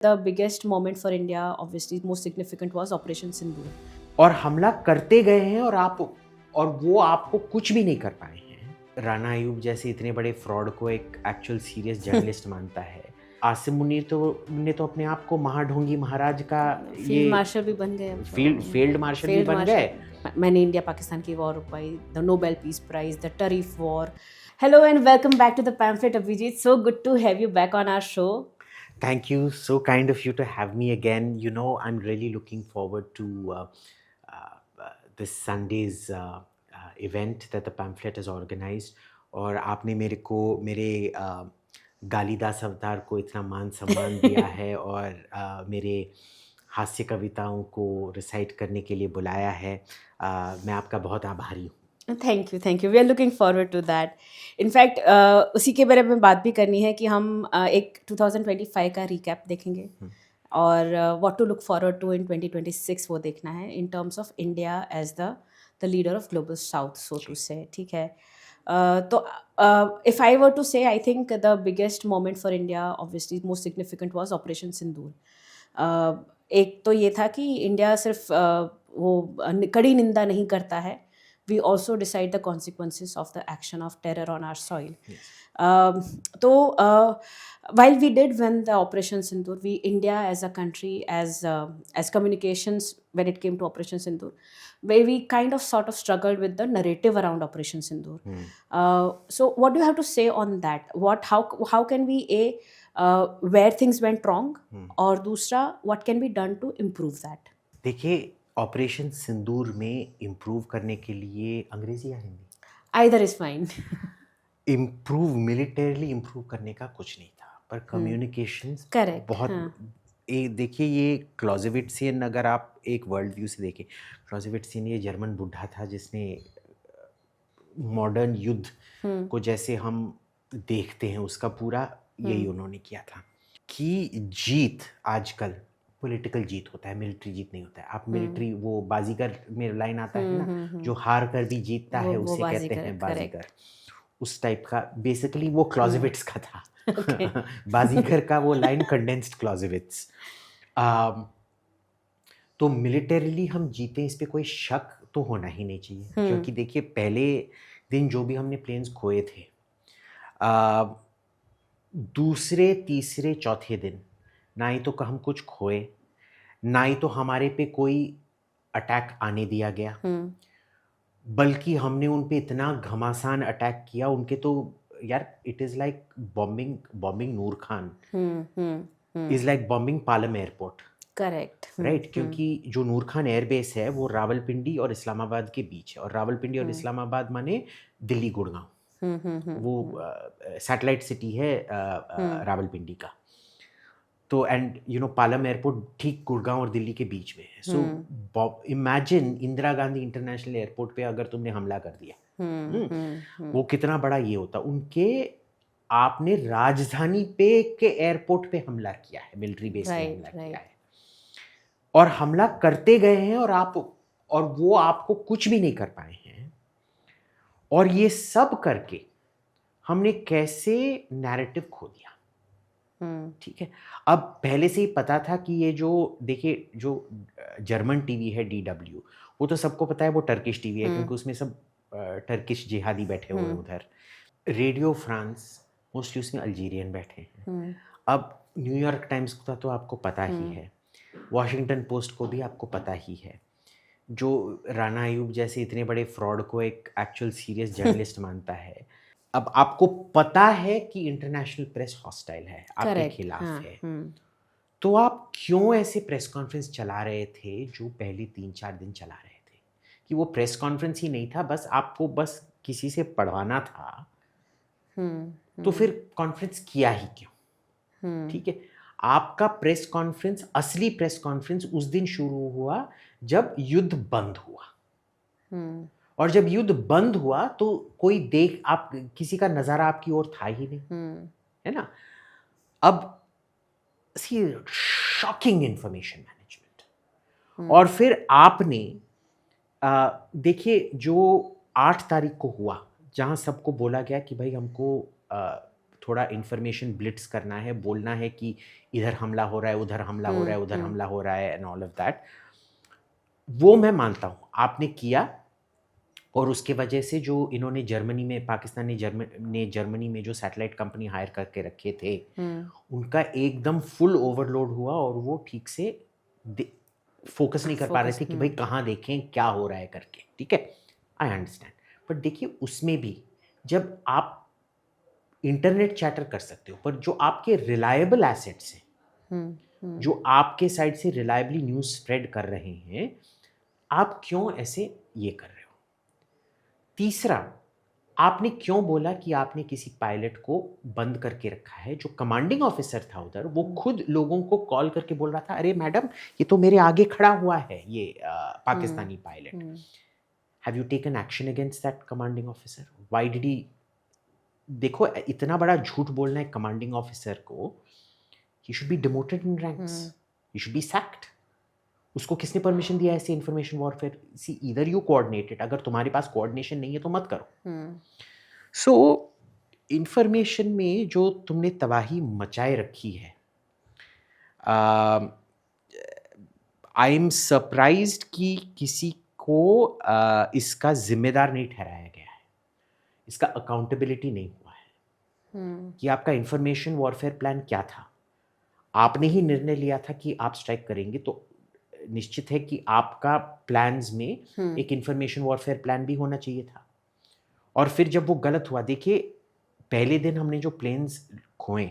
The biggest moment for India, obviously most significant, was Operation Sindoor. और हमला करते गए हैं और वो आपको कुछ भी नहीं कर पाए हैं। राणा अयूब जैसे इतने बड़े फ्रॉड को एक एक्चुअल सीरियस जर्नलिस्ट मानता है। आसिम मुनीर ने तो अपने आप को महाढोंगी महाराज का फील्ड मार्शल भी बन गए। फील्ड मार्शल भी बन गए। मैंने इंडिया पाकिस्तान की वॉर रुकवाई, the Nobel peace prize, the tariff war. Hello and welcome back to the pamphlet, Abhijit. So good to have you back on our show. Thank you. So kind of you to have me again. You know, I'm really looking forward to this Sunday's event that the pamphlet has organized. और आपने मेरे गालिदास अवतार को इतना मान सम्मान दिया है और मेरे हास्य कविताओं को रिसाइट करने के लिए बुलाया है। मैं आपका बहुत आभारी हूँ। Thank you. We are looking forward to that. In fact उसी के बारे में बात भी करनी है कि हम एक 2025 का रिकैप देखेंगे और what to look forward to in 2026 वो देखना है in terms of India as the leader of global south, so to say. ठीक है. तो if I were to say, I think the biggest moment for India, obviously most significant, was operation Sindoor. एक तो ये था कि इंडिया सिर्फ वो कड़ी निंदा नहीं करता है, we also decide the consequences of the action of terror on our soil. Yes. So while we did win the Operation Sindoor, India as a country, as communications, when it came to Operation Sindoor, where we kind of sort of struggled with the narrative around Operation Sindoor. So what do you have to say on that? How can we where things went wrong, और दूसरा what can be done to improve that? देखिए, operation सिंदूर में improve करने के लिए अंग्रेजी या Hindi, Either is fine. Militarily improve करने का कुछ नहीं था, पर कम्युनिकेशंस Correct. बहुत देखिए, ये क्लॉजेविट्सियन, अगर आप एक वर्ल्ड व्यू से देखें, क्लॉजेविट्सियन ये जर्मन बुढ़ा था जिसने मॉडर्न युद्ध को जैसे हम देखते हैं उसका पूरा यही उन्होंने किया था कि जीत आजकल पॉलिटिकल जीत होता है, मिलिट्री जीत नहीं होता है. आप मिलिट्री, वो बाजीगर में लाइन आता है ना, जो हार कर भी जीतता है उसे कहते हैं बाजीगर. उस टाइप का बेसिकली वो क्लॉजेविट्स का था. बाजीगर का वो लाइन कंडेंस्ड क्लॉजेविट्स. तो मिलिटरीली हम जीते, इस पे कोई शक तो होना ही नहीं चाहिए. क्योंकि देखिए, पहले दिन जो भी हमने प्लेन्स खोए थे, दूसरे तीसरे चौथे दिन ना ही तो हम कुछ खोए, ना ही तो हमारे पे कोई अटैक आने दिया गया, बल्कि हमने उन पे इतना घमासान अटैक किया. उनके तो यार, it is like bombing Noor Khan is like bombing Palam airport. Correct. Right. क्योंकि जो नूर खान एयरबेस है वो रावलपिंडी और इस्लामाबाद के बीच है, और रावलपिंडी और इस्लामाबाद माने दिल्ली गुड़गांव. वो सैटेलाइट सिटी है रावलपिंडी का. तो and you know, Palam airport ठीक गुड़गांव और दिल्ली के बीच में है. So imagine Indira Gandhi international airport पे अगर तुमने हमला कर दिया, वो कितना बड़ा ये होता. उनके आपने राजधानी पे के एयरपोर्ट पे हमला किया है, मिलिट्री बेस पे हमला किया है, और हमला करते गए हैं और वो आपको कुछ भी नहीं कर पाए हैं. और ये सब करके हमने कैसे नैरेटिव खो दिया. ठीक है. अब पहले से ही पता था कि ये जो देखिए, जो जर्मन टीवी है DW, वो तो सबको पता है वो टर्किश टीवी है, क्योंकि उसमें सब टर्किश जिहादी बैठे हुए हैं उधर. रेडियो फ्रांस मोस्टली उसमें अल्जीरियन बैठे हैं. अब न्यूयॉर्क टाइम्स का तो आपको पता ही है, वॉशिंगटन पोस्ट को भी आपको पता ही है. जो राणा अयूब जैसे इतने बड़े फ्रॉड को एक एक्चुअल सीरियस जर्नलिस्ट मानता है. अब आपको पता है कि इंटरनेशनल प्रेस हॉस्टाइल है, आपके खिलाफ है, तो आप क्यों ऐसे प्रेस कॉन्फ्रेंस चला रहे थे जो पहले 3-4 दिन चला रहे थे? कि वो प्रेस कॉन्फ्रेंस ही नहीं था, बस आपको बस किसी से पढ़वाना था. तो फिर कॉन्फ्रेंस किया ही क्यों? ठीक है. आपका प्रेस कॉन्फ्रेंस, असली प्रेस कॉन्फ्रेंस उस दिन शुरू हुआ जब युद्ध बंद हुआ. और जब युद्ध बंद हुआ तो कोई आप किसी का नजारा आपकी ओर था ही नहीं, है ना. अब सी शॉकिंग इंफॉर्मेशन मैनेजमेंट. और फिर आपने देखिए, जो 8 तारीख को हुआ, जहां सबको बोला गया कि भाई हमको थोड़ा इन्फॉर्मेशन ब्लिट्स करना है, बोलना है कि इधर हमला हो रहा है, उधर हमला हो रहा है, उधर हमला हो रहा है एंड ऑल ऑफ दैट, वो मैं मानता हूँ आपने किया। और उसके वजह से जो इन्होंने जर्मनी में, पाकिस्तान ने जर्मनी में जो सैटेलाइट कंपनी हायर करके रखे थे, उनका एकदम फुल ओवरलोड हुआ और वो ठीक से फोकस नहीं कर पा रहे थे कि भाई कहाँ देखें क्या हो रहा है करके। ठीक है, आई अंडरस्टैंड। बट देखिए उसमें भी जब आप इंटरनेट चैटर कर सकते हो, पर जो आपके रिलायबल एसेट्स हैं, जो आपके साइड से रिलायबली न्यूज़ स्प्रेड कर रहे हैं, आप क्यों ऐसे ये कर रहे हो? तीसरा, आपने क्यों बोला कि आपने किसी पायलट को बंद करके रखा है? जो कमांडिंग ऑफिसर था उधर, वो खुद लोगों को कॉल करके बोल रहा था, अरे मैडम ये तो मेरे आगे खड़ा हुआ है ये Pakistani pilot. Have you taken action against that commanding officer? Why did he? देखो इतना बड़ा झूठ बोलना है कमांडिंग ऑफिसर को, he should be demoted in ranks, he should be sacked. उसको किसने परमिशन दिया ऐसे information warfare? See either you coordinated, अगर तुम्हारे पास कोऑर्डिनेशन नहीं है तो मत करो। सो इंफॉर्मेशन में जो तुमने तबाही मचाए रखी है, आई एम सरप्राइज्ड कि किसी को इसका जिम्मेदार नहीं ठहराया गया है, इसका अकाउंटेबिलिटी नहीं हुआ है कि आपका इंफॉर्मेशन वॉरफेयर प्लान क्या था। आपने ही निर्णय लिया था कि आप स्ट्राइक करेंगे, तो निश्चित है कि आपका प्लान्स में एक इंफॉर्मेशन वॉरफेयर प्लान भी होना चाहिए था। और फिर जब वो गलत हुआ, देखिए पहले दिन हमने जो प्लेन्स खोए,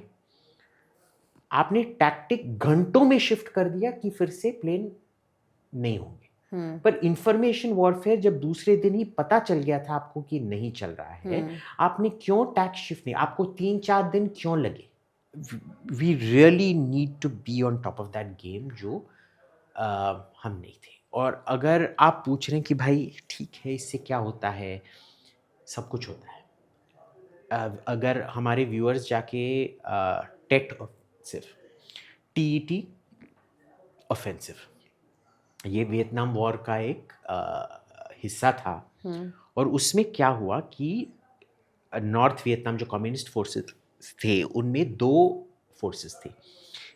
आपने टैक्टिक घंटों में शिफ्ट कर दिया कि फिर से प्लेन नहीं होंगे। पर इंफॉर्मेशन वॉरफेयर जब दूसरे दिन ही पता चल गया था आपको कि नहीं चल रहा है, आपने क्यों टैक्ट शिफ्ट नहीं? आपको 3-4 दिन क्यों लगे? We really need to be on top of that game, जो हम नहीं थे। और अगर आप पूछ रहे हैं कि भाई ठीक है इससे क्या होता है, सब कुछ होता है। अगर हमारे व्यूअर्स जाके टेट ऑफेंसिव, TET ऑफेंसिव, ये वियतनाम वॉर का एक हिस्सा था। और उसमें क्या हुआ कि नॉर्थ वियतनाम जो कम्युनिस्ट फोर्सेस थे, उनमें 2 फोर्सेस थे,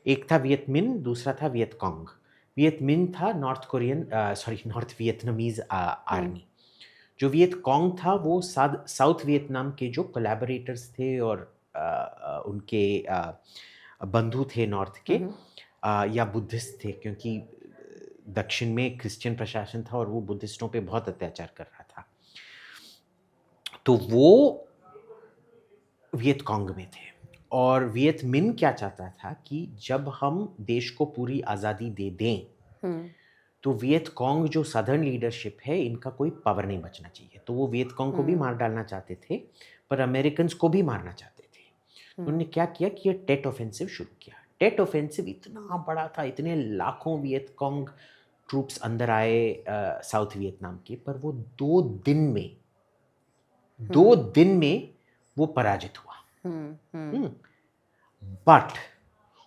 एक था वियत मिन, दूसरा था वियत कॉन्ग। वियत मिन था नॉर्थ वियतनामीज आर्मी। जो वियत कॉन्ग था वो साउथ वियतनाम के जो कोलैबोरेटर्स थे और उनके बंधु थे नॉर्थ के, या बुद्धिस्ट थे, क्योंकि दक्षिण में क्रिश्चियन प्रशासन था और वो बुद्धिस्टों पे बहुत अत्याचार कर रहा था। तो वो वियत कॉन्ग में थे। और वियत मिन क्या चाहता था कि जब हम देश को पूरी आज़ादी दे दें, तो वियत कॉन्ग जो सदर्न लीडरशिप है, इनका कोई पावर नहीं बचना चाहिए। तो वो वियत कॉन्ग को भी मार डालना चाहते थे, पर अमेरिकन्स को भी मारना चाहते थे। तो उन्होंने क्या किया कि ये टेट ऑफेंसिव शुरू किया। टेट ऑफेंसिव इतना बड़ा था, इतने लाखों वियत कॉन्ग ट्रूप्स अंदर आए साउथ वियतनाम के, पर वो 2 दिन में वो पराजित हुआ। बट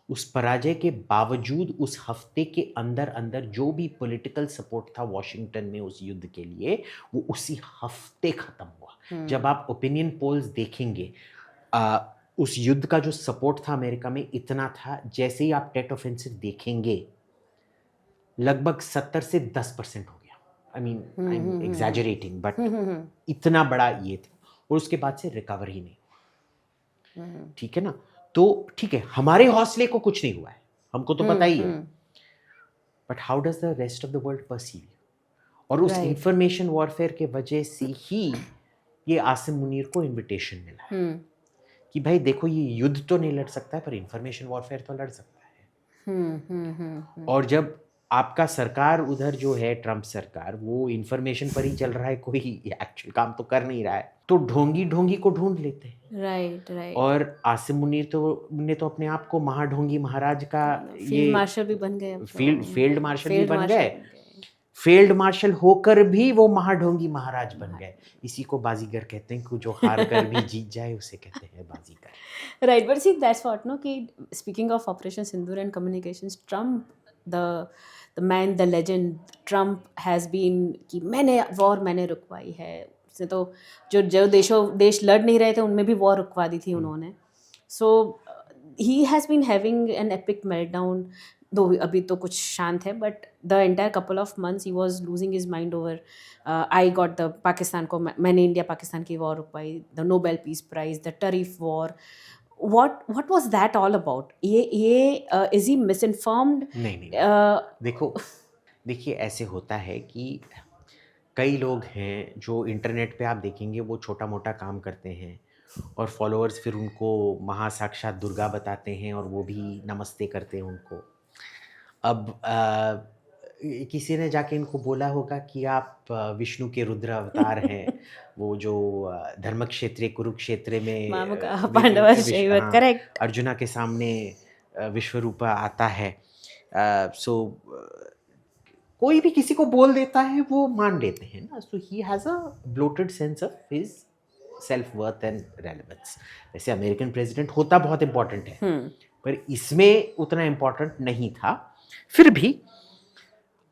उस पराजय के बावजूद उस हफ्ते के अंदर अंदर जो भी पॉलिटिकल सपोर्ट था वॉशिंगटन में उस युद्ध के लिए, वो उसी हफ्ते खत्म हुआ। जब आप ओपिनियन पोल्स देखेंगे, उस युद्ध का जो सपोर्ट था अमेरिका में इतना था, जैसे ही आप टेट ऑफेंसिव देखेंगे लगभग 70 से 10% हो गया। आई एम एग्जैजरेटिंग, बट इतना बड़ा ये था। और उसके बाद से रिकवर ही नहीं हुआ। ठीक है ना? तो ठीक है, हमारे हौसले को कुछ नहीं हुआ है, हमको तो पता ही है, but how does the rest of the world perceive? और उस इंफॉर्मेशन वॉरफेयर के वजह से ही ये आसिम मुनीर को इनविटेशन मिला है कि भाई देखो ये युद्ध तो नहीं लड़ सकता है, पर इंफॉर्मेशन वॉरफेयर तो लड़ सकता है। और जब आपका सरकार उधर जो है ट्रम्प सरकार, वो इंफॉर्मेशन पर ही चल रहा है, कोई एक्चुअल काम तो कर नहीं रहा है, तो ढोंगी को ढूंढ लेते हैं। राइट। और आसिम मुनीर ने तो अपने आप को महाढोंगी महाराज का फील्ड मार्शल भी बन गए, फील्ड मार्शल भी बन गए। फील्ड मार्शल होकर भी वो महाढोंगी महाराज बन गए। इसी को बाजीगर कहते हैं, कि जो हार कर भी जीत जाए उसे कहते हैं Baazigar. Right, but see that's what know कि speaking of operation Sindoor and communications, Trump the man, the legend Trump has been कि मैंने रुकवाई है। से तो जो देश लड़ नहीं रहे थे उनमें भी वॉर रुकवा दी थी उन्होंने। So he has been having an epic meltdown, though अभी तो कुछ शांत है, but the entire couple of months he was losing his mind over I got the Pakistan को मैंने इंडिया पाकिस्तान की war रुकवाई, the Nobel Peace Prize, the tariff war. What was that all about? ये is he misinformed? नहीं देखिए ऐसे होता है कि कई लोग हैं जो इंटरनेट पे आप देखेंगे वो छोटा मोटा काम करते हैं और फॉलोअर्स फिर उनको महासाक्षात दुर्गा बताते हैं और वो भी नमस्ते करते हैं उनको। अब किसी ने जाके इनको बोला होगा कि आप विष्णु के रुद्र अवतार हैं, वो जो धर्म क्षेत्र कुरुक्षेत्र में पांडव करेक्ट अर्जुना के सामने विश्वरूपा आता है। सो कोई भी किसी को बोल देता है वो मान लेते हैं ना। So he has a bloated sense of his self worth and relevance. वैसे अमेरिकन प्रेसिडेंट होता बहुत इम्पोर्टेंट है, पर इसमें उतना इम्पोर्टेंट नहीं था। फिर भी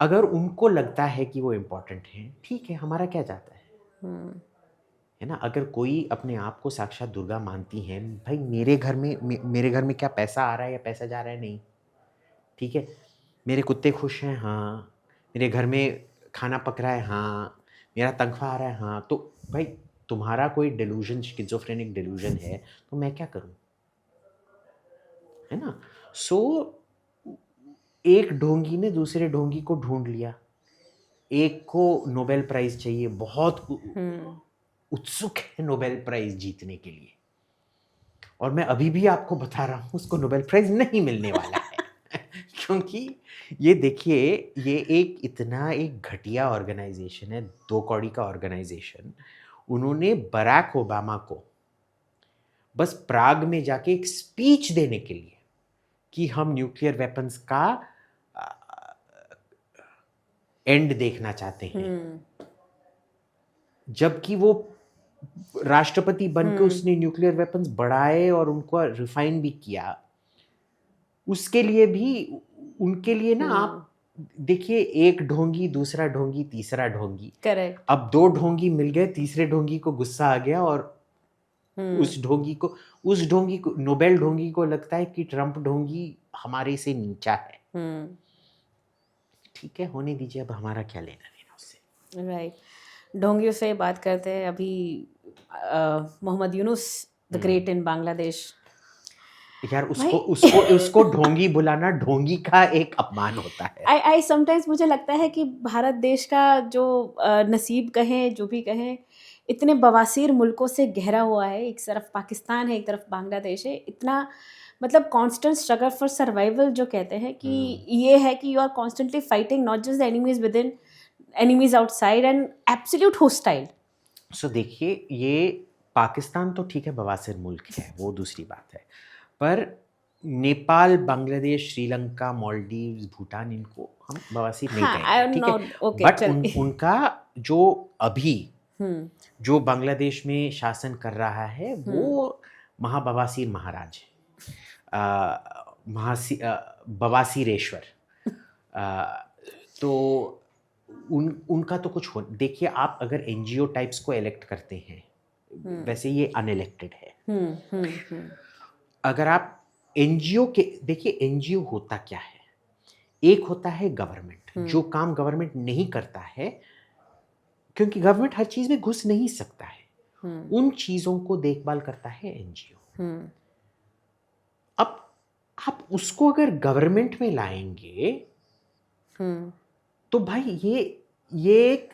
अगर उनको लगता है कि वो इम्पोर्टेंट है, ठीक है, हमारा क्या जाता है ना। अगर कोई अपने आप को साक्षात दुर्गा मानती है, भाई मेरे घर में क्या पैसा आ रहा है या पैसा जा रहा है, नहीं, ठीक है, मेरे कुत्ते खुश हैं, हाँ, मेरे घर में खाना पक रहा है, हाँ, मेरा तनख्वाह आ रहा है, हाँ, तो भाई तुम्हारा कोई डिल्यूजन, स्किज़ोफ्रेनिक डिल्यूजन है तो मैं क्या करूं, है ना। सो एक ढोंगी ने दूसरे ढोंगी को ढूंढ लिया, एक को नोबेल प्राइज चाहिए, बहुत उत्सुक है नोबेल प्राइज जीतने के लिए, और मैं अभी भी आपको बता रहा हूं उसको नोबेल प्राइज नहीं मिलने वाला है क्योंकि ये देखिए, ये एक घटिया ऑर्गेनाइजेशन है, दो कौड़ी का ऑर्गेनाइजेशन। उन्होंने बराक ओबामा को बस प्राग में जाके एक स्पीच देने के लिए कि हम न्यूक्लियर वेपन्स का एंड देखना चाहते हैं, जबकि वो राष्ट्रपति बनकर उसने न्यूक्लियर वेपन्स बढ़ाए और उनको रिफाइन भी किया। उसके लिए भी उनके लिए ना, आप देखिए, एक ढोंगी, दूसरा ढोंगी, तीसरा ढोंगी, करेक्ट, अब दो ढोंगी मिल गए, तीसरे ढोंगी को गुस्सा आ गया और उस ढोंगी को नोबेल ढोंगी को लगता है कि ट्रम्प ढोंगी हमारे से नीचा है। ठीक है, होने दीजिए, अब हमारा क्या लेना देना उससे। राइट। ढोंगियों से बात करते हैं अभी, Muhammad Yunus the great in Bangladesh. यार उसको ढोंगी बुलाना ढोंगी का एक अपमान होता है। आई समटाइम्स मुझे लगता है कि भारत देश का जो नसीब कहें, जो भी कहें, इतने बवासीर मुल्कों से घिरा हुआ है। एक तरफ पाकिस्तान है, एक तरफ बांग्लादेश है। इतना मतलब कांस्टेंट स्ट्रगल फॉर सर्वाइवल जो कहते हैं कि ये है कि you are constantly fighting not just the enemies within, enemies outside and absolute hostile. So देखिए, ये पाकिस्तान तो ठीक है, बवासीर मुल्क है, वो दूसरी बात है, पर नेपाल, बांग्लादेश, श्रीलंका, मालदीव्स, भूटान, इनको हम बवासीर नहीं कहेंगे, ठीक है, बट उनका जो अभी जो बांग्लादेश में शासन कर रहा है वो महाबवासीर महाराज है, बवासीरेश्वर। तो उनका तो कुछ हो। देखिए, आप अगर एनजीओ टाइप्स को इलेक्ट करते हैं, वैसे ये अनइलेक्टेड है, अगर आप एनजीओ के देखिए, एनजीओ होता क्या है, एक होता है गवर्नमेंट, जो काम गवर्नमेंट नहीं करता है, क्योंकि गवर्नमेंट हर चीज में घुस नहीं सकता है, उन चीजों को देखभाल करता है एनजीओ। अब आप उसको अगर गवर्नमेंट में लाएंगे तो भाई ये एक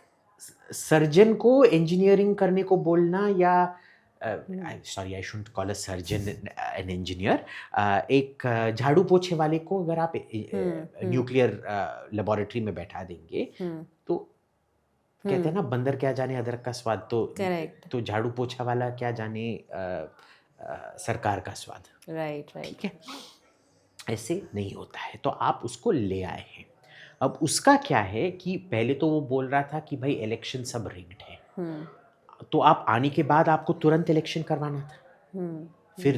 सर्जन को इंजीनियरिंग करने को बोलना, या sorry, I shouldn't call a surgeon an engineer, एक झाड़ू पोछे वाले को अगर आप न्यूक्लियर लेबोरेटरी में बैठा देंगे तो कहते हैं ना, बंदर क्या जाने अदरक का स्वाद, तो झाड़ू पोछा वाला क्या जाने सरकार का स्वाद। राइट, ठीक है, ऐसे नहीं होता है। तो आप उसको ले आए हैं। अब उसका क्या है कि पहले तो वो बोल रहा था कि भाई इलेक्शन सब रिग्ड है, तो आप आने के बाद आपको तुरंत इलेक्शन करवाना था, फिर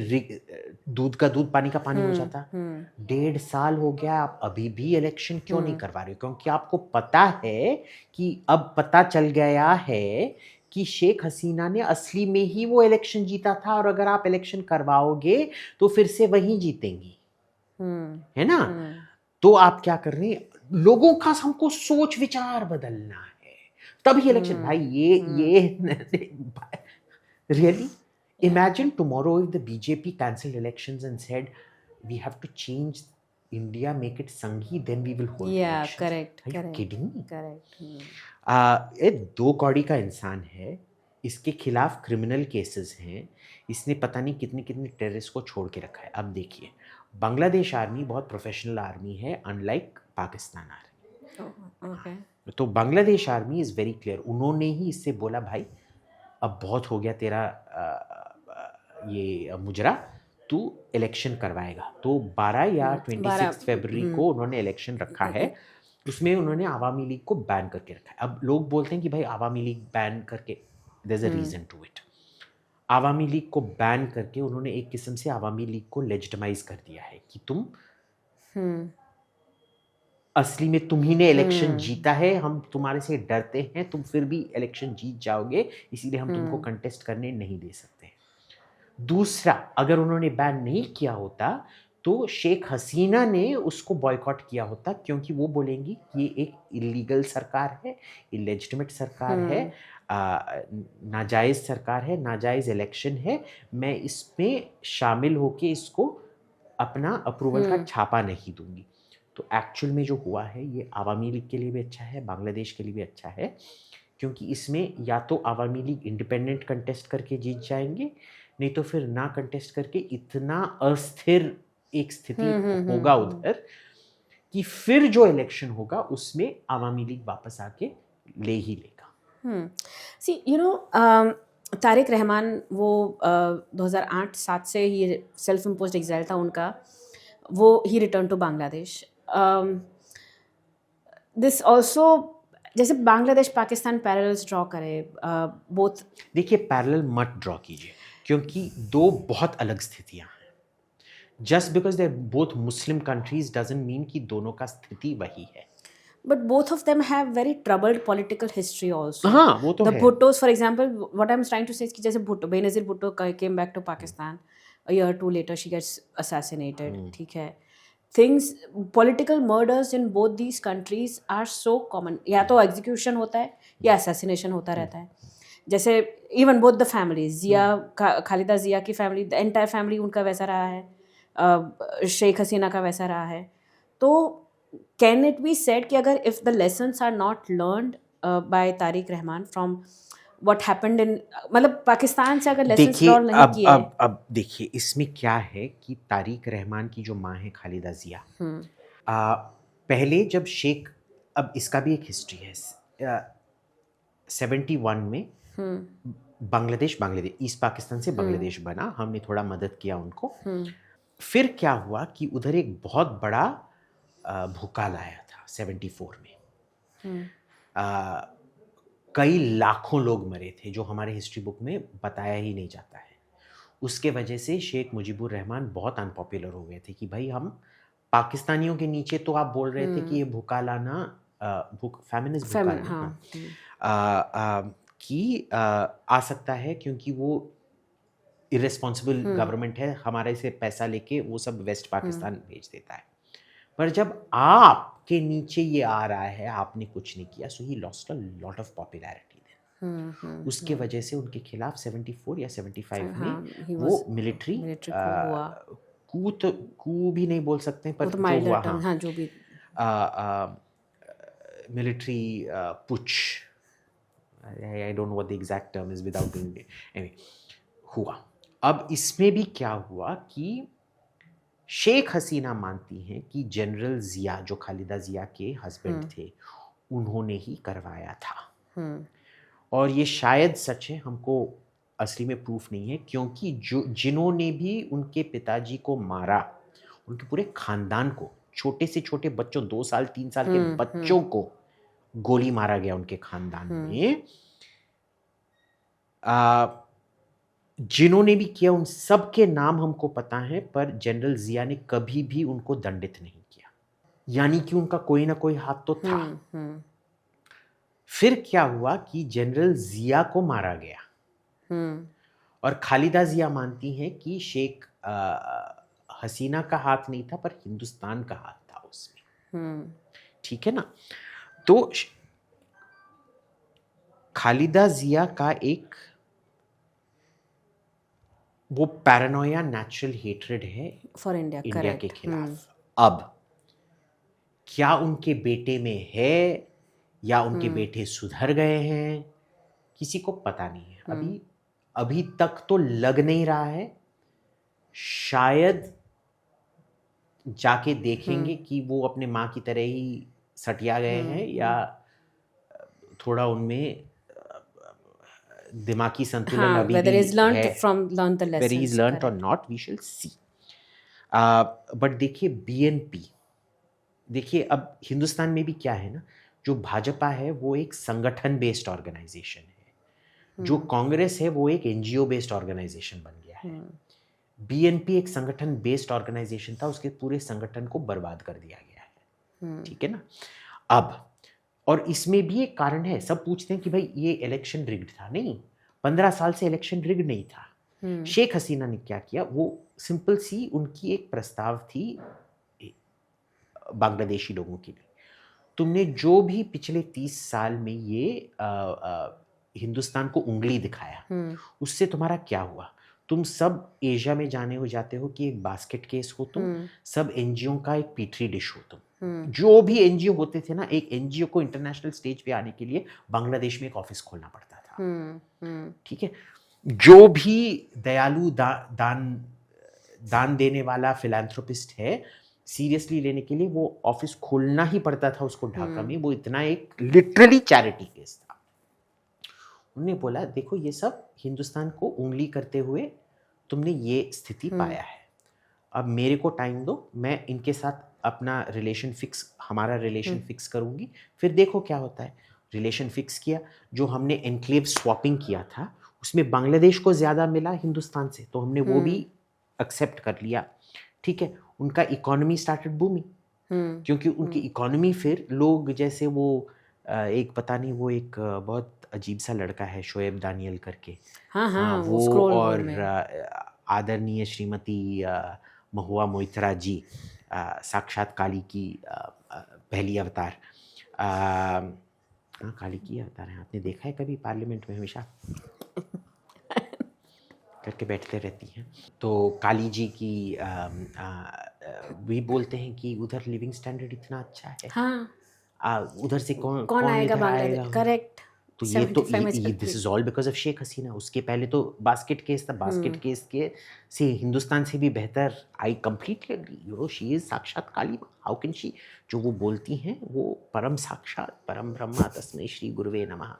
दूध का दूध, पानी का पानी हो जाता। 1.5 साल हो गया, आप अभी भी इलेक्शन क्यों नहीं करवा रहे हो? क्योंकि आपको पता है कि अब पता चल गया है कि शेख हसीना ने असली में ही वो इलेक्शन जीता था और अगर आप इलेक्शन करवाओगे तो फिर से वही जीतेंगी, है ना। तो आप क्या कर रहे हैं, लोगों का हमको सोच विचार बदलना है तभी इलेक्शन। भाई ये really imagine tomorrow if the BJP cancelled elections and said we have to change India, make it Sanghi, then we will hold elections. correct, Are you correct, kidding me? correct. ये दो कौड़ी का इंसान है, इसके खिलाफ क्रिमिनल केसेस हैं, इसने पता नहीं कितने कितने टेररिस्ट को छोड़ के रखा है। अब देखिए, बांग्लादेश आर्मी बहुत प्रोफेशनल आर्मी है, अनलाइक पाकिस्तान आर्मी। Okay. तो Bangladesh army is very clear, उन्होंने ही इससे बोला भाई अब बहुत हो गया तेरा ये मुजरा, तू इलेक्शन करवाएगा। तो 12 या 26 फरवरी को उन्होंने इलेक्शन रखा है, उसमें उन्होंने आवामी लीग को बैन करके रखा है। अब लोग बोलते हैं कि भाई आवामी लीग बैन करके, there is a reason to it. Awami League को बैन करके उन्होंने एक किस्म से आवामी लीग को लेजिटिमाइज कर दिया है कि तुम असली में तुम्ही ने इलेक्शन जीता है, हम तुम्हारे से डरते हैं, तुम फिर भी इलेक्शन जीत जाओगे, इसीलिए हम तुमको कंटेस्ट करने नहीं दे सकते। दूसरा, अगर उन्होंने बैन नहीं किया होता तो शेख हसीना ने उसको बॉयकॉट किया होता, क्योंकि वो बोलेंगी ये एक इलीगल सरकार है, इलेजिटिमेट सरकार है, नाजायज़ सरकार है, नाजायज़ इलेक्शन है, मैं इसमें शामिल होके इसको अपना अप्रूवल का छापा नहीं दूंगी। तो एक्चुअल में जो हुआ है ये आवामी लीग के लिए भी अच्छा है, बांग्लादेश के लिए भी अच्छा है, क्योंकि इसमें या तो आवामी लीग इंडिपेंडेंट कंटेस्ट करके जीत जाएंगे, नहीं तो फिर ना कंटेस्ट करके इतना अस्थिर एक स्थिति होगा उधर कि फिर जो इलेक्शन होगा उसमें आवामी लीग वापस आके ले ही लेगा। सी तारिक रहमान वो 2008-7 से ही सेल्फ इम्पोज्ड एग्जाइल था उनका, वो ही return to Bangladesh. This also, जैसे बांग्लादेश पाकिस्तान पैरेलल्स ड्रॉ करे, बोथ। देखिए, पैरेलल मत ड्रॉ कीजिए, क्योंकि दो बहुत अलग स्थितियां हैं। Just because they both Muslim countries doesn't mean कि दोनों का स्थिति वही है। But both of them have very troubled political history also. हाँ, वो तो the है। Bhuttos, for example, what I'm trying to say is कि जैसे Bhutto, Benazir Bhutto came back to Pakistan, a year or two later she gets assassinated, ठीक है। Things, political murders in both these countries are so common. या तो execution होता है या assassination होता रहता है। जैसे even both the families, जिया, खालिदा जिया की family, the entire family उनका वैसा रहा है, शेख हसीना का वैसा रहा है। तो can it be said कि अगर if the lessons are not learned by Tariq Rahman from what happened in, मतलब पाकिस्तान से अगर lessons learn नहीं किए। अब देखिए, इसमें क्या है कि तारिक रहमान की जो माँ है खालिदा जिया, पहले जब शेख, अब इसका भी एक हिस्ट्री है, 71 में बांग्लादेश ईस्ट पाकिस्तान से बांग्लादेश बना, हमने थोड़ा मदद किया उनको। फिर क्या हुआ कि उधर एक बहुत बड़ा भूकाल आया था 74 में। कई लाखों लोग मरे थे, जो हमारे हिस्ट्री बुक में बताया ही नहीं जाता है। उसके वजह से शेख मुजीबुर रहमान बहुत अनपॉपुलर हो गए थे कि भाई हम पाकिस्तानियों के नीचे, तो आप बोल रहे थे कि ये भूकाल आना, फेमिनिस्ट भूकाल कि आ सकता है, क्योंकि वो इर्रेस्पॉन्सिबल गवर्नमेंट है, हमारे से पैसा लेके वो सब वेस्ट पाकिस्तान भेज देता है। पर जब आपके नीचे ये आ रहा है, आपने कुछ नहीं किया, so he lost a lot of popularity then. उसके वजह से उनके खिलाफ 74 या 75 में वो मिलिट्री कू भी नहीं बोल सकते, पर जो हुआ, जो भी military पुच, I don't know what the exact term is without doing it, anyway हुआ। अब इसमें भी क्या हुआ कि शेख हसीना मानती हैं कि जनरल जिया, जो खालिदा जिया के हस्बैंड थे, उन्होंने ही करवाया था। और ये शायद सच है, हमको असली में प्रूफ नहीं है, क्योंकि जिन्होंने भी उनके पिताजी को मारा, उनके पूरे खानदान को, छोटे से छोटे बच्चों, 2 साल 3 साल के बच्चों को गोली मारा गया उनके खानदान में। जिन्होंने भी किया उन सब के नाम हमको पता है, पर जनरल जिया ने कभी भी उनको दंडित नहीं किया, यानी कि उनका कोई ना कोई हाथ तो था। फिर क्या हुआ कि जनरल जिया को मारा गया, और खालिदा जिया मानती हैं कि शेख हसीना का हाथ नहीं था, पर हिंदुस्तान का हाथ था उसमें। ठीक है ना? तो खालिदा जिया का एक वो पैरानोया नेचुरल हेट्रेड है फॉर इंडिया, इंडिया के करेक्ट। खिलाफ। अब क्या उनके बेटे में है या उनके बेटे सुधर गए हैं, किसी को पता नहीं है। अभी तक तो लग नहीं रहा है। शायद जाके देखेंगे कि वो अपने माँ की तरह ही सटिया गए हैं या थोड़ा उनमें दिमागी संतुलन अभी whether भी he's learned है, learned the whether he's lessons, learned or correct. not, we shall see. But देखिए बीएनपी, देखिए अब हिंदुस्तान में भी क्या है ना, जो भाजपा है वो एक संगठन बेस्ड ऑर्गेनाइजेशन है, जो कांग्रेस है वो एक एनजीओ बेस्ड ऑर्गेनाइजेशन बन गया है। बीएनपी एक संगठन बेस्ड ऑर्गेनाइजेशन था, उसके पूरे संगठन को बर्बाद कर दिया गया है। ठीक है ना? अब और इसमें भी एक कारण है, सब पूछते हैं कि भाई ये इलेक्शन रिग्ड था। नहीं, 15 साल से इलेक्शन रिग्ड नहीं था। शेख हसीना ने क्या किया, वो सिंपल सी उनकी एक प्रस्ताव थी बांग्लादेशी लोगों के लिए, तुमने जो भी पिछले 30 साल में ये हिंदुस्तान को उंगली दिखाया, उससे तुम्हारा क्या हुआ? तुम सब एशिया में जाने हो जाते हो कि एक बास्केट केस हो, तुम सब एनजीओ का एक पीटरी डिश हो तुम। जो भी एनजीओ होते थे ना, एक एनजीओ को इंटरनेशनल स्टेज पे आने के लिए बांग्लादेश में एक ऑफिस खोलना पड़ता था। ठीक है? जो भी दयालु दान देने वाला फिलैंथ्रोपिस्ट है, सीरियसली लेने के लिए वो ऑफिस खोलना ही पड़ता था उसको ढाका में। वो इतना एक लिटरली चैरिटी केस था। उन्होंने बोला देखो ये सब हिंदुस्तान को उंगली करते हुए तुमने ये स्थिति पाया है, अब मेरे को टाइम दो, मैं इनके साथ अपना रिलेशन फिक्स, हमारा रिलेशन फिक्स करूंगी, फिर देखो क्या होता है। रिलेशन फिक्स किया, जो हमने एनक्लेव स्वैपिंग किया था उसमें बांग्लादेश को ज़्यादा मिला हिंदुस्तान से, तो हमने वो भी एक्सेप्ट कर लिया। ठीक है? उनका इकोनॉमी स्टार्टेड बूमिंग, क्योंकि उनकी इकोनॉमी, फिर लोग जैसे वो एक पता नहीं, वो एक बहुत अजीब सा लड़का है शोएब दानियल करके, वो और आदरणीय श्रीमती महुआ मोइत्रा जी, साक्षात काली की पहली अवतार, काली की अवतार है। आपने देखा है कभी पार्लियामेंट में हमेशा करके बैठते रहती हैं, तो काली जी की भी बोलते हैं कि उधर लिविंग स्टैंडर्ड इतना अच्छा है। उधर से कौन आएगा इधर बांग्लादेश, आएगा? करेक्ट। तो ये this is all because of Sheikh Hasina. उसके पहले तो बास्केट केस था, बास्केट केस के से हिंदुस्तान से भी बेहतर, I completely agree, you know she is साक्षात काली। हाउ कैन शी, जो वो बोलती हैं वो परम साक्षात परम ब्रह्मा तस्मै श्री गुरुवे नमः।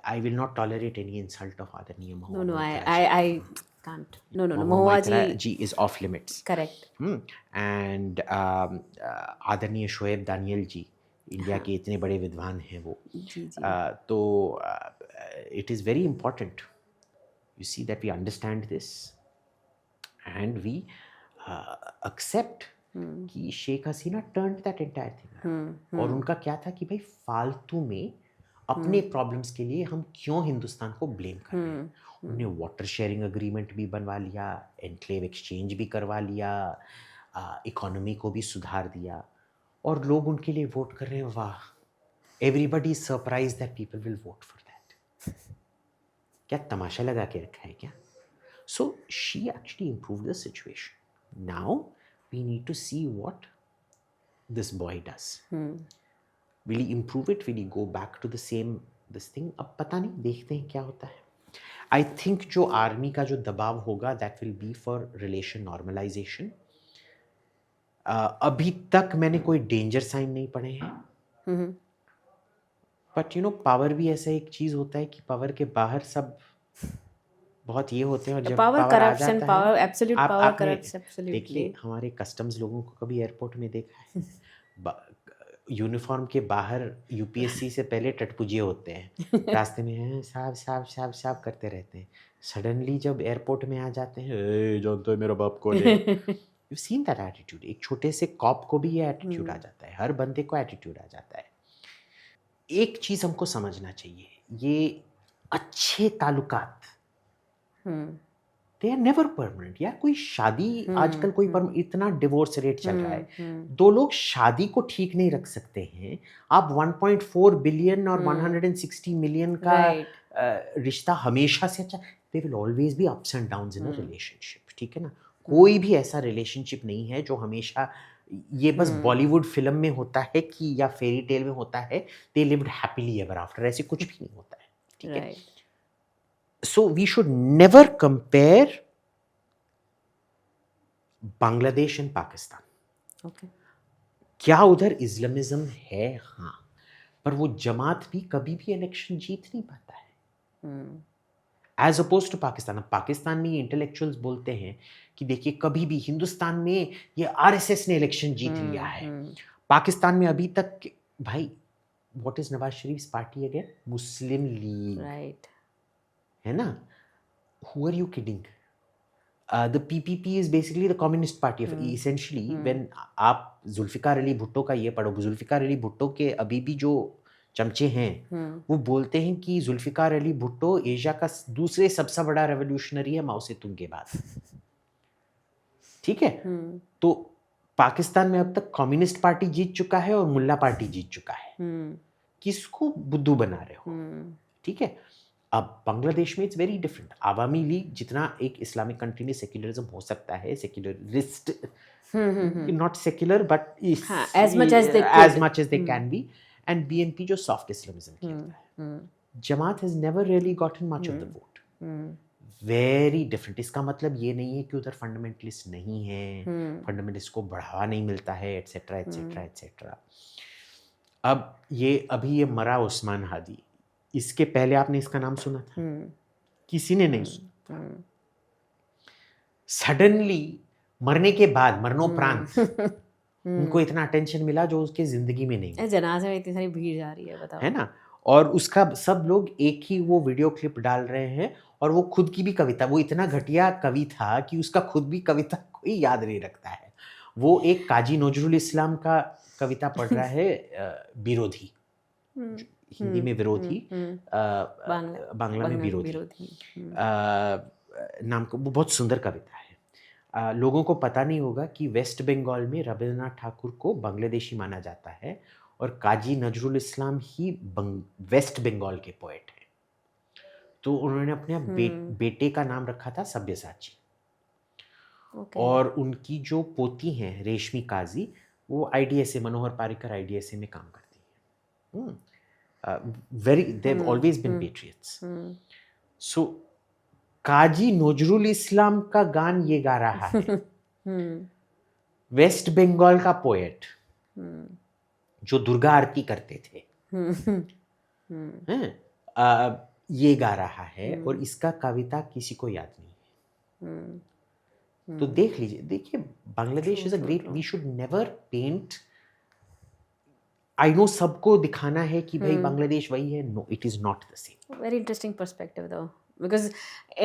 I will not tolerate any insult of Adaniya Mahua. No, I can't. No. Mahua ji is off limits. Correct. And Adaniya Shoaib Daniel ji, India के इतने बड़े विद्वान हैं वो। तो it is very important, you see, that we understand this and we accept कि Sheikh Hasina turned that entire thing। और उनका क्या था कि भाई फालतू में अपने प्रॉब्लम्स के लिए हम क्यों हिंदुस्तान को ब्लेम कर रहे हैं। उन्होंने वाटर शेयरिंग एग्रीमेंट भी बनवा लिया, एनक्लेव एक्सचेंज भी करवा लिया, इकोनॉमी को भी सुधार दिया, और लोग उनके लिए वोट कर रहे हैं। वाह, everybody is surprise that people will vote for that. क्या तमाशा लगा के रखा है क्या? So she actually improved the situation. Now we need to see what this boy does. Will he improve it? Will he go back to the same this thing? अब पता नहीं, देखते हैं क्या होता है। I think जो आर्मी का जो दबाव होगा that will be for relation normalization। अभी तक मैंने कोई डेंजर साइन नहीं पढ़े हैं, बट यू नो पावर भी ऐसा एक चीज होता है कि पावर के बाहर सब बहुत ये होते हैं, और जब पावर आ जाता power absolute power corrupts absolutely. देखिए हमारे कस्टम्स लोगों को कभी एयरपोर्ट में देखा है? यूनिफॉर्म के बाहर यूपीएससी से पहले टटपुजिए होते हैं, रास्ते में हैं साहब करते रहते हैं। सडनली जब एयरपोर्ट में आ जाते हैं, जानते हो मेरा बाप कौन है? You seen that attitude. एक छोटे से कॉप को भी ये एटीट्यूड आ जाता है, हर बंदे को एटीट्यूड आ जाता है। एक चीज हमको समझना चाहिए, ये अच्छे ताल्लुकात दे आर नेवर परमानेंट यार। कोई शादी आजकल कोई इतना डिवोर्स रेट चल रहा है, दो लोग शादी को ठीक नहीं रख सकते हैं, आप 1.4 बिलियन और 160 मिलियन का रिश्ता हमेशा से अच्छा, they will always be ups and downs in a relationship, ठीक है ना। कोई भी ऐसा रिलेशनशिप नहीं है जो हमेशा, ये बस बॉलीवुड फिल्म में होता है कि या फेरी टेल में होता है, they lived happily ever after, ऐसे कुछ भी नहीं होता है, ठीक है। So we should never compare Bangladesh and Pakistan. Okay. क्या उधर इस्लामिज्म है? हाँ, पर वो जमात भी कभी भी इलेक्शन जीत नहीं पाता है एज अपोज टू पाकिस्तान। अब पाकिस्तान में ये इंटेलेक्चुअल्स बोलते हैं कि देखिए कभी भी हिंदुस्तान में ये आरएसएस ने इलेक्शन जीत लिया है, पाकिस्तान में अभी तक भाई what is Nawaz Sharif party again? Muslim league, right, है ना। Who are you kidding? The PPP is basically the Communist Party of essentially when आप जुल्फिकार अली भुट्टो का ये पढ़ो, जुल्फिकार अली भुट्टो के अभी भी जो चमचे हैं वो बोलते हैं कि जुल्फिकार अली भुट्टो एशिया का दूसरे सबसे बड़ा रेवोल्यूशनरी है माओ से तुंग के बाद, ठीक है। तो पाकिस्तान में अब तक कम्युनिस्ट पार्टी जीत चुका है और मुल्ला पार्टी जीत चुका है, किसको बुद्धू बना रहे हो, ठीक है। अब बांग्लादेश में it's very different. Awami League जितना एक इस्लामिक कंट्री में सेक्युलरिज्म हो सकता है, secularist, not secular but as much as they can be, and BNP जो सॉफ्ट इस्लामिज्म खेलता है। Jamaat has never really gotten much of the vote, very different. इसका मतलब ये नहीं है कि उधर फंडामेंटलिस्ट नहीं है, फंडामेंटलिस्ट को बढ़ावा नहीं मिलता है, एटसेट्रा एटसेट्रा एटसेट्रा। अब ये अभी ये मरा उस्मान हादी, इसके पहले आपने इसका नाम सुना था? किसी ने नहीं सुना। सडनली मरने के बाद मरणोपरांत उनको इतना अटेंशन मिला जो उसके जिंदगी में नहीं। जनाजे में इतनी सारी भीड़ जा रही है, बताओ, है ना। और उसका सब लोग एक ही वो वीडियो क्लिप डाल रहे हैं, और वो खुद की भी कविता, वो इतना घटिया कवि था कि उसका खुद भी कविता कोई याद नहीं रखता है। वो एक काजी नजरुल इस्लाम का कविता पढ़ रहा है, विरोधी, हिंदी में विरोधी, बांग्ला में विरोधी नाम का, वो बहुत सुंदर कविता है। लोगों को पता नहीं होगा कि वेस्ट बंगाल में रविंद्रनाथ ठाकुर को बांग्लादेशी माना जाता है, और काजी नजरुल इस्लाम ही वेस्ट बंगाल के पोएट हैं। तो उन्होंने अपने बेटे का नाम रखा था सब्यसाची, और उनकी जो पोती हैं रेशमी काजी, वो आईडीएसए, मनोहर पारिकर आईडीएसए में काम करती हैं। they've always been patriots. So काजी नजरुल इस्लाम का गान ये गा रहा है वेस्ट बंगाल का पोएट जो दुर्गा आरती करते थे, ये गा रहा है, और इसका कविता किसी को याद नहीं है। तो देख लीजिए, देखिए Bangladesh is a great, we should never paint, I know सबको दिखाना है कि भाई बांग्लादेश वही है, no it is not the same. Very interesting perspective though, because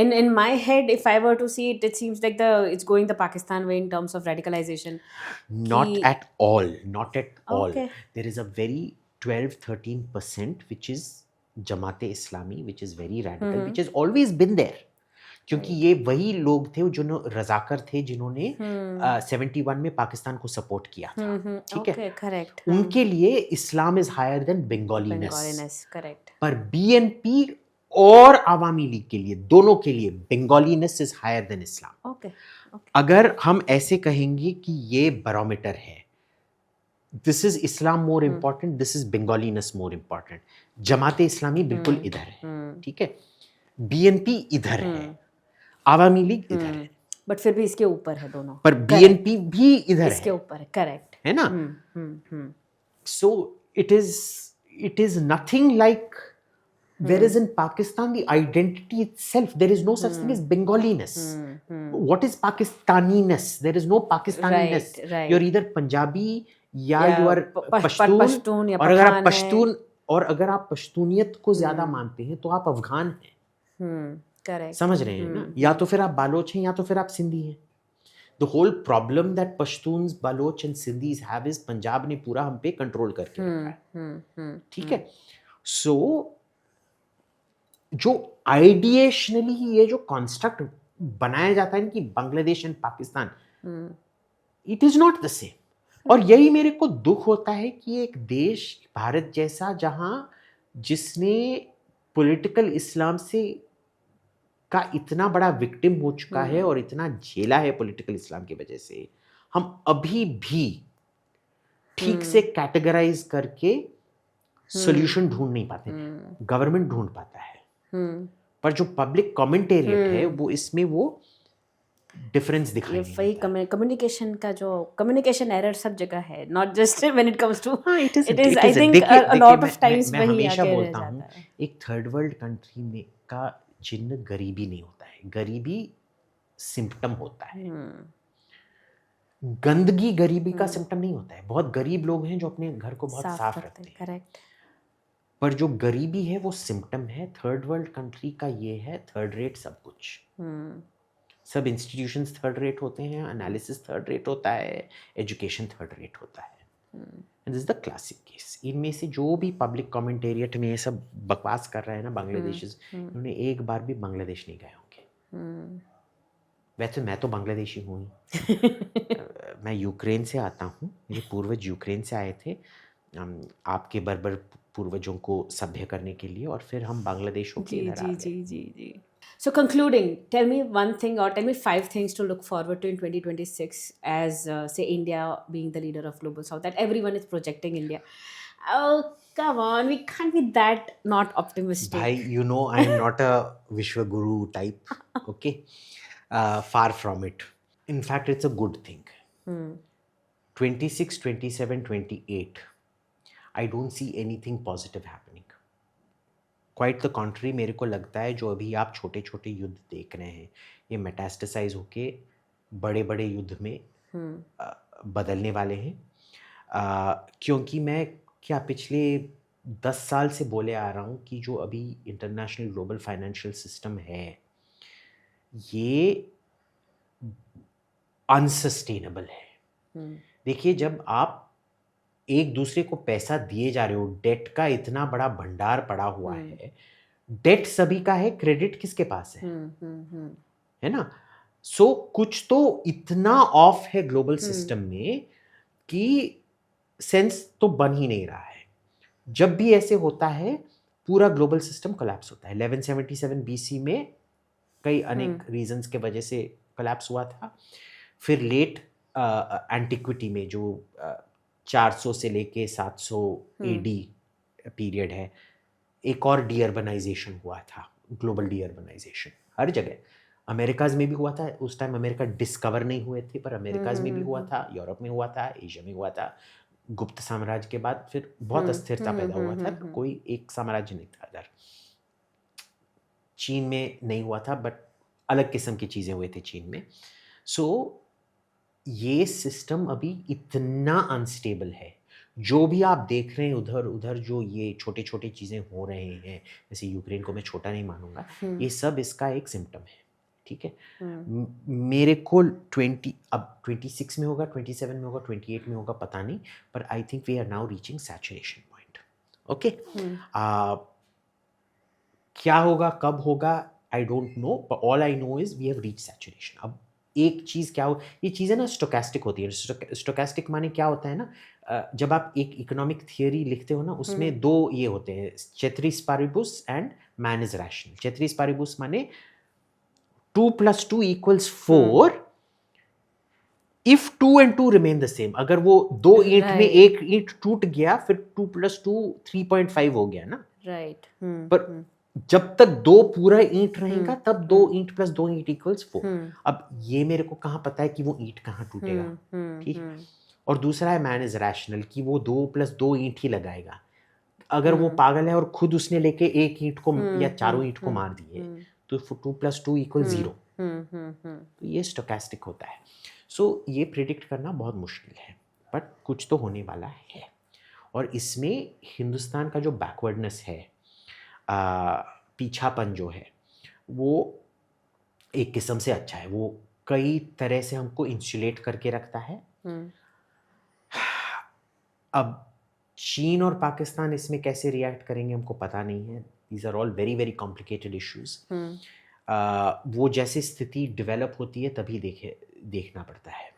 in my head, if I were to see it, it seems like it's going the Pakistan way in terms of radicalization. Not at all, not at all. Okay. There is a very 12-13% which is Jamaat-e Islami, which is very radical, which has always been there. क्योंकि ये वही लोग थे जो रजाकर थे जिन्होंने 71 में पाकिस्तान को सपोर्ट किया था, ठीक है, करेक्ट। उनके लिए Islam is higher than Bengaliness, correct. पर बीएनपी और आवामी लीग के लिए, दोनों के लिए Bengaliness is higher than Islam. Okay, अगर हम ऐसे कहेंगे कि ये बैरोमीटर है, this is Islam more important, this is Bengaliness more important, Jamaat-e Islami बिल्कुल इधर है, ठीक है, बीएनपी इधर है, आवामी लीग इधर है, बट फिर भी इसके ऊपर है दोनों, पर बीएनपी भी इधर इसके ऊपर है, करेक्ट, है ना। So it is nothing like whereas in Pakistan the identity itself, there is no such thing as Bengaliness. What is Pakistaniness? There is no Pakistaniness. Right. You're either Punjabi या you are Pashtun, और अगर आप पश्तून, और अगर आप पश्तूनियत को ज्यादा मानते हैं तो आप अफगान हैं, करेक्ट, समझ रहे हैं ना। या तो फिर आप बालोच हैं या तो फिर आप सिंधी हैं। The whole problem that Pashtuns, Baloch and Sindhis have is Punjab ने पूरा हम पे कंट्रोल करके रखा है, ठीक है। सो जो आइडिएशनली ये जो कॉन्स्ट्रक्ट बनाया जाता है कि Bangladesh and Pakistan, it is not the same. और यही मेरे को दुख होता है कि एक देश भारत जैसा, जहां जिसने पॉलिटिकल इस्लाम से का इतना बड़ा विक्टिम हो चुका है और इतना झेला है पॉलिटिकल इस्लाम की वजह से, हम अभी भी ठीक से कैटेगराइज करके सॉल्यूशन ढूंढ नहीं पाते। गवर्नमेंट ढूंढ पाता है, पर जो पब्लिक कमेंटेरियट है वो इसमें वो डिफरेंस दिखाई नहीं वही कम्युनिकेशन का जो कम्युनिकेशन एरर सब जगह है, not just when it comes to, it is I think a lot of times मैं वही हमेशा आगे रह बोलता जाता हूँ, है। एक थर्ड वर्ल्ड कंट्री में का चिन्ह गरीबी नहीं होता है, गरीबी सिम्पटम होता है। गंदगी गरीबी का सिम्पटम नहीं होता है। बहुत गरीब लोग हैं जो अपने घर को बहुत साफ रखते हैं, करेक्ट। पर जो गरीबी है वो सिम्पटम है। थर्ड वर्ल्ड कंट्री का ये है थर्ड रेट सब कुछ, सब इंस्टीट्यूशंस थर्ड रेट होते हैं, एनालिसिस थर्ड रेट होता है, एजुकेशन थर्ड रेट होता है। And this is the classic case. इनमें से जो भी पब्लिक कमेंटेरियट में ये सब बकवास कर रहे हैं ना बांग्लादेश, उन्होंने एक बार भी बांग्लादेश नहीं गए होंगे। वैसे मैं तो बांग्लादेशी हूँ ही। मैं यूक्रेन से आता हूँ, मेरे पूर्वज यूक्रेन से आए थे आपके बर्बर पूर्वजों को सभ्य करने के लिए, और फिर हम बांग्लादेश होके इधर आ गए। जी। So concluding, tell me one thing or tell me 5 things to look forward to in 2026 as say India being the leader of Global South, that everyone is projecting India. Oh, come on, we can't be that not optimistic. Bhai, you know I am not a Vishwa Guru type, okay? Far from it. In fact, it's a good thing. 26, 27, 28, I don't see anything positive happening. Quite the contrary, मेरे को लगता है जो अभी आप छोटे छोटे युद्ध देख रहे हैं ये मेटास्टेसाइज होके बड़े बड़े युद्ध में बदलने वाले हैं। क्योंकि मैं क्या पिछले 10 साल से बोले आ रहा हूँ कि जो अभी इंटरनेशनल ग्लोबल फाइनेंशियल सिस्टम है ये अनसस्टेनेबल है। देखिए, जब आप एक दूसरे को पैसा दिए जा रहे हो, डेट का इतना बड़ा भंडार पड़ा हुआ है, डेट सभी का है, क्रेडिट किसके पास है ना? सो कुछ तो इतना ऑफ है ग्लोबल सिस्टम में कि सेंस तो बन ही नहीं रहा है। जब भी ऐसे होता है पूरा ग्लोबल सिस्टम कोलैप्स होता है। 1177 BC में कई अनेक रीजंस के वजह से कोलैप्स हुआ था। फिर लेट एंटिक्विटी में जो 400 से लेके 700 AD पीरियड है, एक और डीअर्बनाइजेशन हुआ था, ग्लोबल डीअर्बनाइजेशन। हर जगह अमेरिकाज में भी हुआ था, उस टाइम अमेरिका डिस्कवर नहीं हुए थे, पर अमेरिकाज में भी हुआ था, यूरोप में हुआ था, एशिया में हुआ था। गुप्त साम्राज्य के बाद फिर बहुत अस्थिरता पैदा हुआ था, कोई एक साम्राज्य नहीं था इधर। चीन में नहीं हुआ था, बट अलग किस्म की चीज़ें हुए थे चीन में। सो ये सिस्टम अभी इतना अनस्टेबल है। जो भी आप देख रहे हैं उधर उधर जो ये छोटे छोटे चीज़ें हो रहे हैं, जैसे यूक्रेन को मैं छोटा नहीं मानूंगा, ये सब इसका एक सिम्टम है, ठीक है। मेरे को 26 में होगा, 27 में होगा, 28 में होगा, पता नहीं, पर I think we are now reaching saturation point. Okay, क्या होगा, कब होगा, I don't know, but all I know is we have reach saturation. अब एक चीज़ क्या हो, ये चीज़ें ना स्टोकेस्टिक होती है। स्टोकेस्टिक माने क्या होता है ना, जब आप एक इकोनॉमिक थियोरी लिखते हो ना, उसमें दो ये होते हैं, ceteris paribus and man is rational. ceteris paribus माने 2 + 2 = 4 if 2 and 2 remain the same. अगर वो दो ईंट में एक ईंट टूट गया, फिर 2 + 2 3.5 हो गया ना, राइट। पर जब तक दो पूरा ईंट रहेगा तब 2 ईंट + 2 ईंट = 4। अब ये मेरे को कहाँ पता है कि वो ईंट कहाँ टूटेगा, ठीक है। और दूसरा है मैन इज रैशनल, कि वो 2 + 2 ईंट ही लगाएगा। अगर वो पागल है और खुद उसने लेके एक ईंट को या चारों ईंट को मार दिए, तो 2 + 2 = 0। तो ये स्टोकेस्टिक होता है। सो ये प्रिडिक्ट करना बहुत मुश्किल है, बट कुछ तो होने वाला है। और इसमें हिंदुस्तान का जो बैकवर्डनेस है, पीछापन जो है, वो एक किस्म से अच्छा है। वो कई तरह से हमको इंसुलेट करके रखता है। अब चीन और पाकिस्तान इसमें कैसे रिएक्ट करेंगे हमको पता नहीं है। These are all very very complicated issues. वो जैसे स्थिति डेवलप होती है तभी देखना पड़ता है।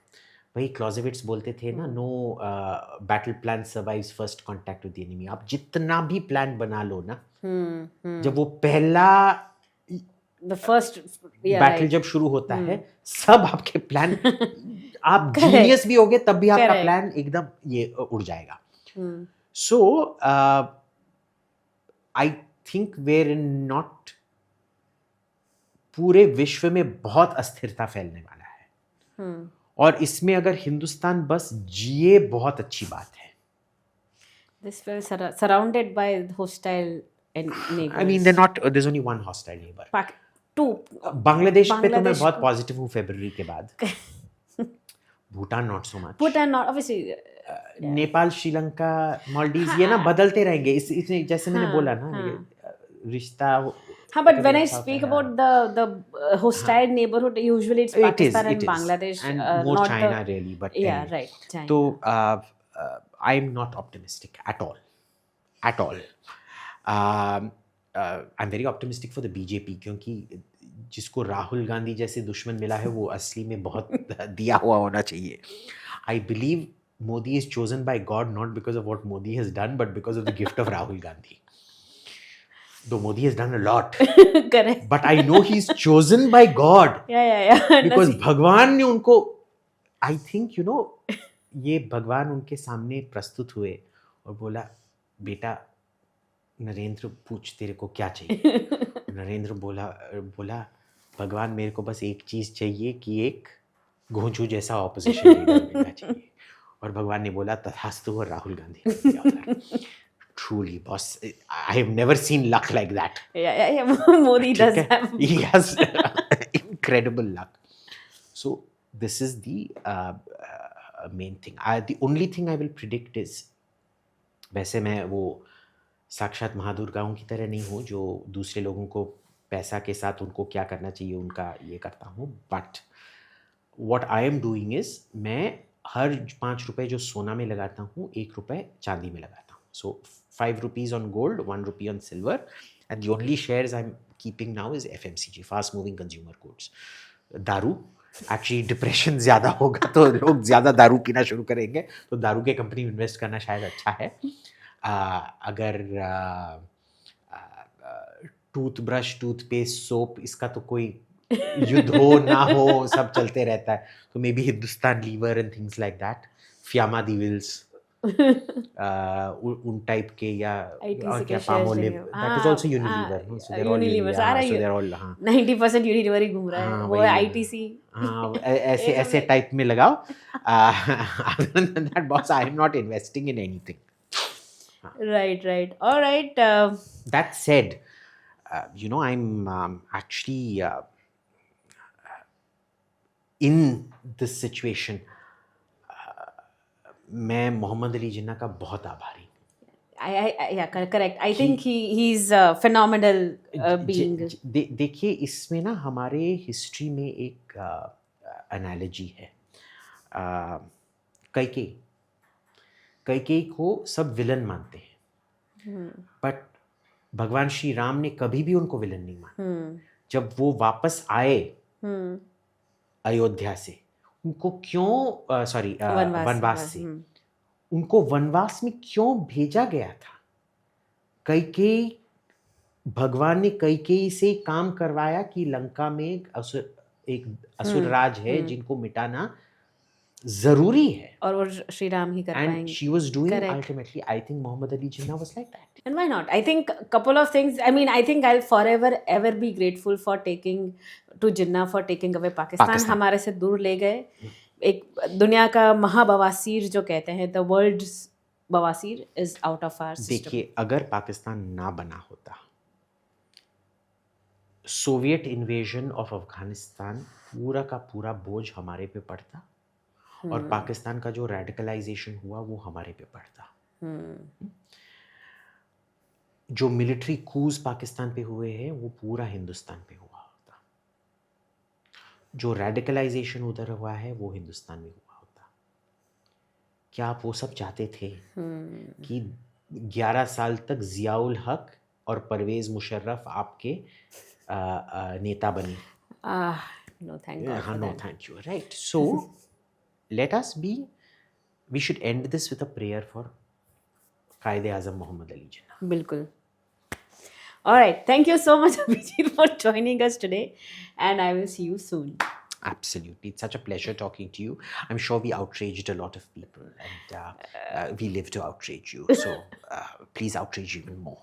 वही क्लॉजेविट्स बोलते थे ना, no battle plan survives first contact with the enemy. आप जितना भी प्लान बना लो ना, जब वो पहला फर्स्ट बैटल जब शुरू होता है, सब आपके प्लान आप जीनियस भी होगे तब भी आपका प्लान एकदम ये उड़ जाएगा। So I think we're in not, पूरे विश्व में बहुत अस्थिरता फैलने वाला है और इसमें अगर हिंदुस्तान बस जिए बहुत अच्छी बात है। This was surrounded by hostile neighbors. I mean, they're not. There's only one hostile neighbor. Two. Bangladesh पे तो मैं बहुत पॉजिटिव हूँ फरवरी के बाद। Bhutan not so much. Bhutan not obviously. Nepal, Sri Lanka, Maldives ये ना बदलते रहेंगे। इसने जैसे मैंने बोला ना, रिश्ता। हाँ, but when I speak about the hostile neighborhood, usually it's Pakistan and Bangladesh, and more not China really, but yeah, anyway. right, China. So I'm not optimistic at all. I'm very optimistic for the BJP, क्योंकि जिसको राहुल गांधी जैसे दुश्मन मिला है वो असली में बहुत दिया हुआ होना चाहिए। I believe Modi is chosen by God not because of what Modi has done, but because of the gift of Rahul Gandhi. Though Modi has done a lot. Correct. But I know he's chosen by God. Yeah. Because भगवान ने उनको, I think, you know, ये भगवान उनके सामने प्रस्तुत हुए और बोला, बेटा नरेंद्र पूछ तेरे को क्या चाहिए। नरेंद्र बोला भगवान मेरे को बस एक चीज़ चाहिए कि एक घोंचू जैसा ऑपोजिशन लीडर मिलना चाहिए। और भगवान ने बोला तथास्तु, और Rahul Gandhi. Truly, boss, I have never seen luck like that. Yeah. Modi does have. He has incredible luck. So this is the main thing. The only thing I will predict is, वैसे मैं वो साक्षात महादुर्गाओं की तरह नहीं हूँ जो दूसरे लोगों को पैसा के साथ उनको क्या करना चाहिए उनका ये करता हूँ, but what I am doing is, मैं हर 5 रुपए जो सोना में लगाता हूँ 1 रुपए चांदी में लगाता हूँ। So 5 rupees on gold, 1 rupee on silver, and the only shares I'm keeping now is FMCG, fast moving consumer goods. दारू, एक्चुअली डिप्रेशन ज़्यादा होगा तो लोग ज़्यादा दारू पीना शुरू करेंगे, तो दारू के कंपनी में इन्वेस्ट करना शायद अच्छा है। अगर टूथब्रश, टूथपेस्ट, सोप, इसका तो कोई युद्ध हो ना हो सब चलते रहता है, तो maybe Hindustan Lever and things like that, Fiama di wills, उन टाइप के, या और क्या Palmolive, that is also Unilever, so they're all 90% Unilever ही घूम रहा है, वो आईटीसी। हाँ, ऐसे टाइप में लगाओ। Other than that boss, I am not investing in anything. Right. All right. That said, you know, I'm actually in this situation. मैं मोहम्मद अली जिन्ना का बहुत आभारी हूँ। Yeah, correct. I think he's a phenomenal being. देखिए, इसमें ना हमारे हिस्ट्री में एक एनालॉजी है। कैकेयी को सब विलन मानते हैं, बट भगवान श्री राम ने कभी भी उनको विलन नहीं माना। जब वो वापस आए अयोध्या से, उनको क्यों वनवास से उनको वनवास में क्यों भेजा गया था? कैकेयी, भगवान ने कैकेयी से काम करवाया कि लंका में एक असुर राज है जिनको मिटाना जरूरी है, और वो श्री राम ही कर पाएंगे। And she was doing ultimately, I think Muhammad Ali Jinnah was like that. And why not? I think a couple of things. I mean, I think I'll forever ever be grateful for taking to Jinnah for taking away Pakistan. हमारे से दूर ले गए एक दुनिया का महाबवासीर जो कहते हैं, the world's बवासीर is out of our system. देखिए, अगर पाकिस्तान ना बना होता, सोवियत इन्वेजन ऑफ अफगानिस्तान पूरा का पूरा बोझ हमारे पे पड़ता, और पाकिस्तान का जो रेडिकलाइजेशन हुआ वो हमारे पे पड़ता। जो मिलिट्री कूज पाकिस्तान पे हुए हैं वो पूरा हिंदुस्तान पे हुआ होता। जो रेडिकलाइजेशन उधर हुआ है वो हिंदुस्तान में हुआ होता। क्या आप वो सब चाहते थे कि 11 साल तक जियाउल हक और परवेज मुशर्रफ आपके नेता बने? No, thank God हाँ, for no, that. thank you. Right. So, we should end this with a prayer for Qaid-e-Azam Muhammad Ali Jinnah. बिल्कुल. All right. Thank you so much, Abhijit, for joining us today. And I will see you soon. Absolutely. It's such a pleasure talking to you. I'm sure we outraged a lot of people, and we live to outrage you. So please outrage even more.